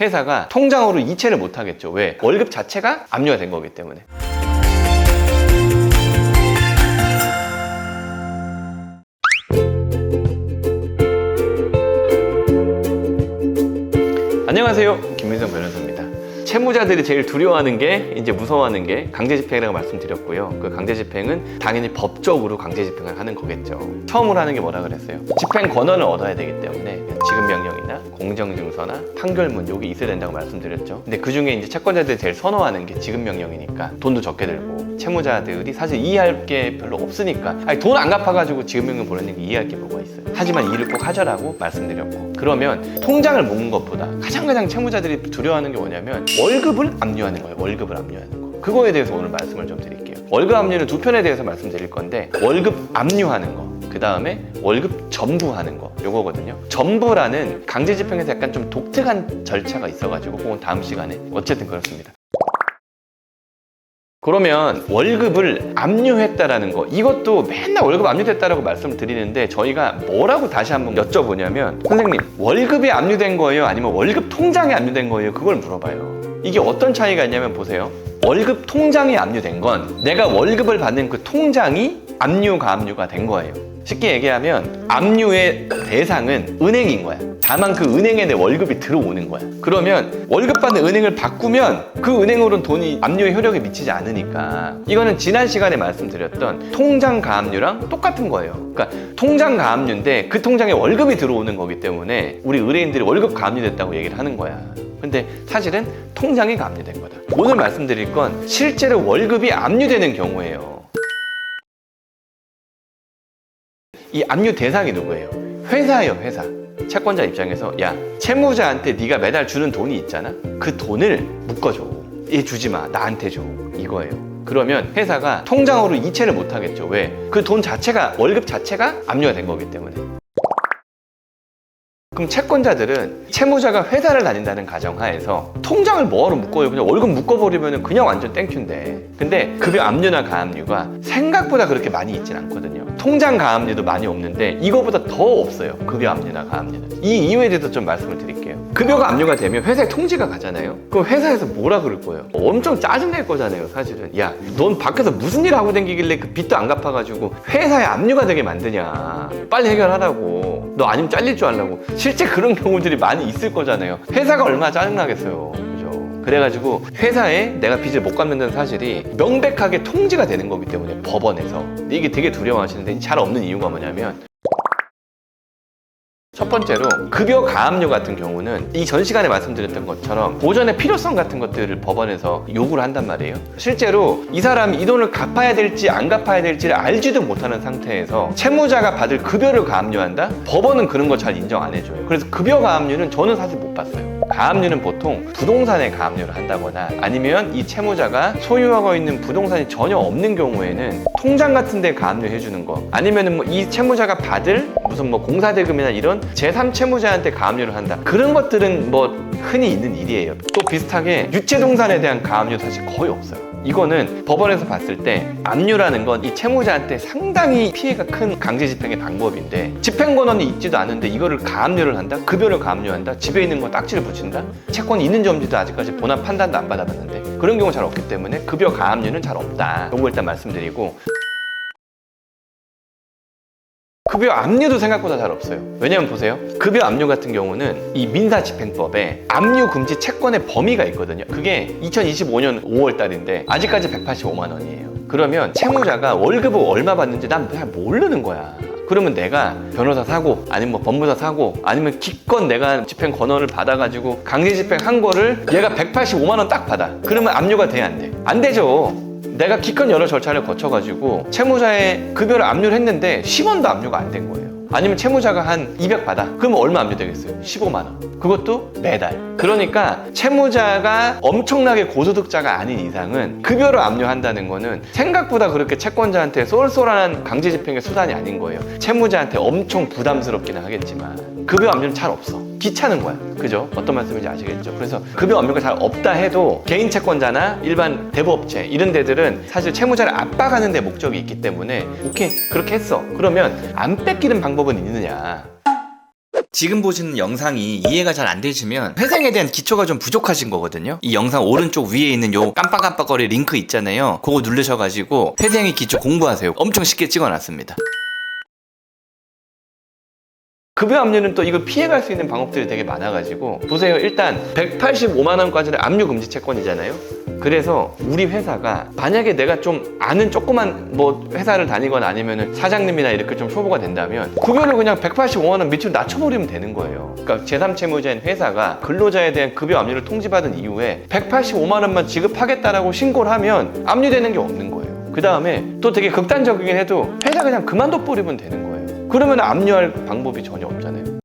회사가 통장으로 이체를 못 하겠죠. 왜? 월급 자체가 압류가 된 거기 때문에. 안녕하세요, 김민성 변호사입니다. 채무자들이 제일 두려워하는 게, 이제 무서워하는 게 강제집행이라고 말씀드렸고요. 그 강제집행은 당연히 법적으로 강제집행을 하는 거겠죠. 처음으로 하는 게 뭐라 그랬어요? 집행 권한을 얻어야 되기 때문에 지급명령이나 공정증서나 판결문 요게 있어야 된다고 말씀드렸죠. 근데 그 중에 이제 채권자들이 제일 선호하는 게 지급명령이니까 돈도 적게 들고, 채무자들이 사실 이해할 게 별로 없으니까, 아니 돈 안 갚아가지고 지급명령 보내는 게 이해할 게 뭐가 있어요. 하지만 일을 꼭 하자라고 말씀드렸고, 그러면 통장을 모은 것보다 가장 채무자들이 두려워하는 게 뭐냐면 월급을 압류하는 거예요. 월급을 압류하는 거. 그거에 대해서 오늘 말씀을 좀 드릴게요. 월급 압류는 두 편에 대해서 말씀드릴 건데, 월급 압류하는 거, 그 다음에 월급 전부하는 거, 요거거든요. 전부라는 강제집행에서 약간 좀 독특한 절차가 있어가지고 그건 다음 시간에, 어쨌든 그렇습니다. 그러면 월급을 압류했다라는 거, 이것도 맨날 월급 압류됐다라고 말씀을 드리는데 저희가 뭐라고 다시 한번 여쭤보냐면, 선생님 월급이 압류된 거예요? 아니면 월급 통장에 압류된 거예요? 그걸 물어봐요. 이게 어떤 차이가 있냐면 보세요. 월급 통장이 압류된 건 내가 월급을 받는 그 통장이 압류가 된 거예요. 쉽게 얘기하면 압류의 대상은 은행인 거야. 다만 그 은행에 내 월급이 들어오는 거야. 그러면 월급 받는 은행을 바꾸면 그 은행으로는 돈이 압류의 효력에 미치지 않으니까, 이거는 지난 시간에 말씀드렸던 통장 가압류랑 똑같은 거예요. 그러니까 통장 가압류인데 그 통장에 월급이 들어오는 거기 때문에 우리 의뢰인들이 월급 가압류됐다고 얘기를 하는 거야. 근데 사실은 통장이 가압류된 거다. 오늘 말씀드릴 건 실제로 월급이 압류되는 경우예요. 이 압류 대상이 누구예요? 회사예요, 회사. 채권자 입장에서, 야, 채무자한테 네가 매달 주는 돈이 있잖아? 그 돈을 묶어줘. 얘 주지 마, 나한테 줘. 이거예요. 그러면 회사가 통장으로 이체를 못 하겠죠. 왜? 그 돈 자체가, 월급 자체가 압류가 된 거기 때문에. 그럼 채권자들은 채무자가 회사를 다닌다는 가정하에서 통장을 뭐하러 묶어요? 그냥 월급 묶어버리면 그냥 완전 땡큐인데. 근데 급여 압류나 가압류가 생각보다 그렇게 많이 있진 않거든요. 통장 가압류도 많이 없는데 이거보다 더 없어요. 급여 압류나 가압류는. 이 이유에 대해서 좀 말씀을 드릴게요. 급여가 압류가 되면 회사에 통지가 가잖아요. 그럼 회사에서 뭐라 그럴 거예요? 엄청 짜증낼 거잖아요, 사실은. 야, 넌 밖에서 무슨 일 하고 다니길래 그 빚도 안 갚아가지고 회사에 압류가 되게 만드냐. 빨리 해결하라고. 너 아니면 잘릴 줄 알라고. 실제 그런 경우들이 많이 있을 거잖아요. 회사가 얼마나 짜증나겠어요. 그죠? 그래가지고 회사에 내가 빚을 못 갚는다는 사실이 명백하게 통지가 되는 거기 때문에, 법원에서. 이게 되게 두려워하시는데 잘 없는 이유가 뭐냐면, 첫 번째로 급여 가압류 같은 경우는 이 전 시간에 말씀드렸던 것처럼 보전의 필요성 같은 것들을 법원에서 요구를 한단 말이에요. 실제로 이 사람이 이 돈을 갚아야 될지 안 갚아야 될지를 알지도 못하는 상태에서 채무자가 받을 급여를 가압류한다? 법원은 그런 거 잘 인정 안 해줘요. 그래서 급여 가압류는 저는 사실 못 봤어요. 가압류는 보통 부동산에 가압류를 한다거나, 아니면 이 채무자가 소유하고 있는 부동산이 전혀 없는 경우에는 통장 같은 데 가압류 해주는 거, 아니면은 뭐 이 채무자가 받을 무슨 뭐 공사대금이나 이런 제3채무자한테 가압류를 한다. 그런 것들은 뭐 흔히 있는 일이에요. 또 비슷하게 유체동산에 대한 가압류 사실 거의 없어요. 이거는 법원에서 봤을 때 압류라는 건 이 채무자한테 상당히 피해가 큰 강제집행의 방법인데, 집행권한이 있지도 않은데 이거를 가압류를 한다? 급여를 가압류한다? 집에 있는 거 딱지를 붙인다? 채권이 있는지 없는지도 아직까지 본안 판단도 안 받아봤는데 그런 경우 잘 없기 때문에 급여 가압류는 잘 없다. 요거 일단 말씀드리고, 급여 압류도 생각보다 잘 없어요. 왜냐면 보세요. 급여 압류 같은 경우는 이 민사집행법에 압류 금지 채권의 범위가 있거든요. 그게 2025년 5월 달인데 아직까지 185만 원이에요. 그러면 채무자가 월급을 얼마 받는지 난 잘 모르는 거야. 그러면 내가 변호사 사고, 아니면 뭐 법무사 사고, 아니면 기껏 내가 집행 권한을 받아가지고 강제 집행한 거를 얘가 185만 원 딱 받아. 그러면 압류가 돼, 안 돼? 안 되죠. 내가 기껏 여러 절차를 거쳐가지고 채무자의 급여를 압류를 했는데 10원도 압류가 안 된 거예요. 아니면 채무자가 한 200 받아. 그러면 얼마 압류되겠어요? 15만 원. 그것도 매달. 그러니까 채무자가 엄청나게 고소득자가 아닌 이상은 급여를 압류한다는 거는 생각보다 그렇게 채권자한테 쏠쏠한 강제집행의 수단이 아닌 거예요. 채무자한테 엄청 부담스럽기는 하겠지만 급여 압류는 잘 없어. 귀찮은 거야. 그죠? 어떤 말씀인지 아시겠죠? 그래서 급여 압류가 잘 없다 해도 개인 채권자나 일반 대부업체 이런 데들은 사실 채무자를 압박하는 데 목적이 있기 때문에 오케이, 그렇게 했어. 그러면 안 뺏기는 방법은 있느냐? 지금 보시는 영상이 이해가 잘 안 되시면 회생에 대한 기초가 좀 부족하신 거거든요. 이 영상 오른쪽 위에 있는 요 깜빡깜빡거리 링크 있잖아요. 그거 누르셔가지고 회생의 기초 공부하세요. 엄청 쉽게 찍어놨습니다. 급여 압류는 또 이걸 피해갈 수 있는 방법들이 되게 많아가지고 보세요. 일단 185만 원까지는 압류 금지 채권이잖아요. 그래서 우리 회사가 만약에 내가 좀 아는 조그만 뭐 회사를 다니거나 아니면은 사장님이나 이렇게 좀 초보가 된다면 급여를 그냥 185만 원 밑으로 낮춰버리면 되는 거예요. 그러니까 제3채무자인 회사가 근로자에 대한 급여 압류를 통지받은 이후에 185만 원만 지급하겠다라고 신고를 하면 압류되는 게 없는 거예요. 그 다음에 또 되게 극단적이긴 해도 회사 그냥 그만둬 버리면 되는 거예요. 그러면 압류할 방법이 전혀 없잖아요.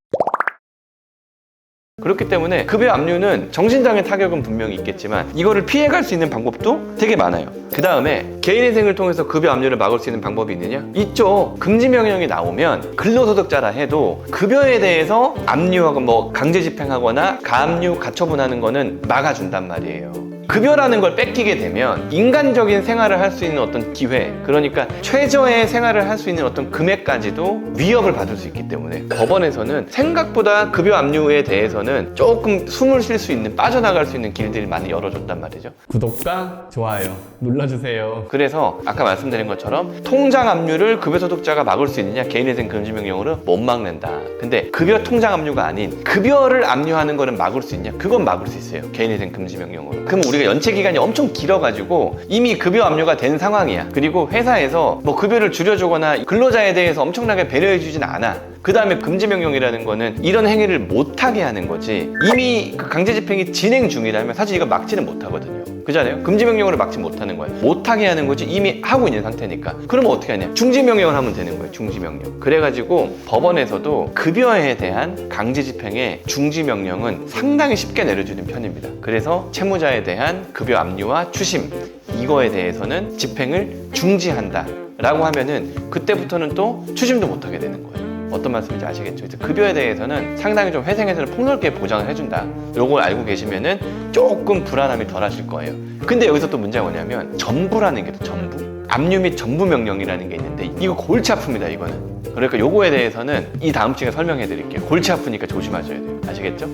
그렇기 때문에 급여 압류는 정신적인 타격은 분명히 있겠지만 이거를 피해갈 수 있는 방법도 되게 많아요. 그 다음에 개인회생을 통해서 급여 압류를 막을 수 있는 방법이 있느냐? 있죠. 금지 명령이 나오면 근로소득자라 해도 급여에 대해서 압류하고 뭐 강제 집행하거나 가압류 가처분하는 거는 막아준단 말이에요. 급여라는 걸 뺏기게 되면 인간적인 생활을 할 수 있는 어떤 기회, 그러니까 최저의 생활을 할 수 있는 어떤 금액까지도 위협을 받을 수 있기 때문에 법원에서는 생각보다 급여 압류에 대해서는 조금 숨을 쉴 수 있는, 빠져나갈 수 있는 길들이 많이 열어줬단 말이죠. 구독과 좋아요 눌러주세요. 그래서 아까 말씀드린 것처럼 통장 압류를 급여소득자가 막을 수 있느냐? 개인회생 금지명령으로 못 막는다. 근데 급여 통장 압류가 아닌 급여를 압류하는 거는 막을 수 있냐? 그건 막을 수 있어요. 개인회생 금지명령으로. 그럼 우리가 연체 기간이 엄청 길어가지고 이미 급여 압류가 된 상황이야. 그리고 회사에서 뭐 급여를 줄여주거나 근로자에 대해서 엄청나게 배려해주진 않아. 그 다음에 금지명령이라는 거는 이런 행위를 못하게 하는 거지, 이미 그 강제집행이 진행 중이라면 사실 이거 막지는 못하거든요. 그잖아요. 금지명령으로 막지 못하는 거예요. 못하게 하는 거지 이미 하고 있는 상태니까. 그러면 어떻게 하냐? 중지명령을 하면 되는 거예요. 중지명령. 그래가지고 법원에서도 급여에 대한 강제집행의 중지명령은 상당히 쉽게 내려주는 편입니다. 그래서 채무자에 대한 급여 압류와 추심, 이거에 대해서는 집행을 중지한다 라고 하면은 그때부터는 또 추심도 못하게 되는 거예요. 어떤 말씀인지 아시겠죠? 그래서 급여에 대해서는 상당히 좀 회생에서는 폭넓게 보장을 해준다. 요걸 알고 계시면은 조금 불안함이 덜 하실 거예요. 근데 여기서 또 문제가 뭐냐면 전부라는 게 또 전부. 압류 및 전부 명령이라는 게 있는데 이거 골치 아픕니다, 이거는. 그러니까 요거에 대해서는 이 다음 주에 설명해 드릴게요. 골치 아프니까 조심하셔야 돼요. 아시겠죠?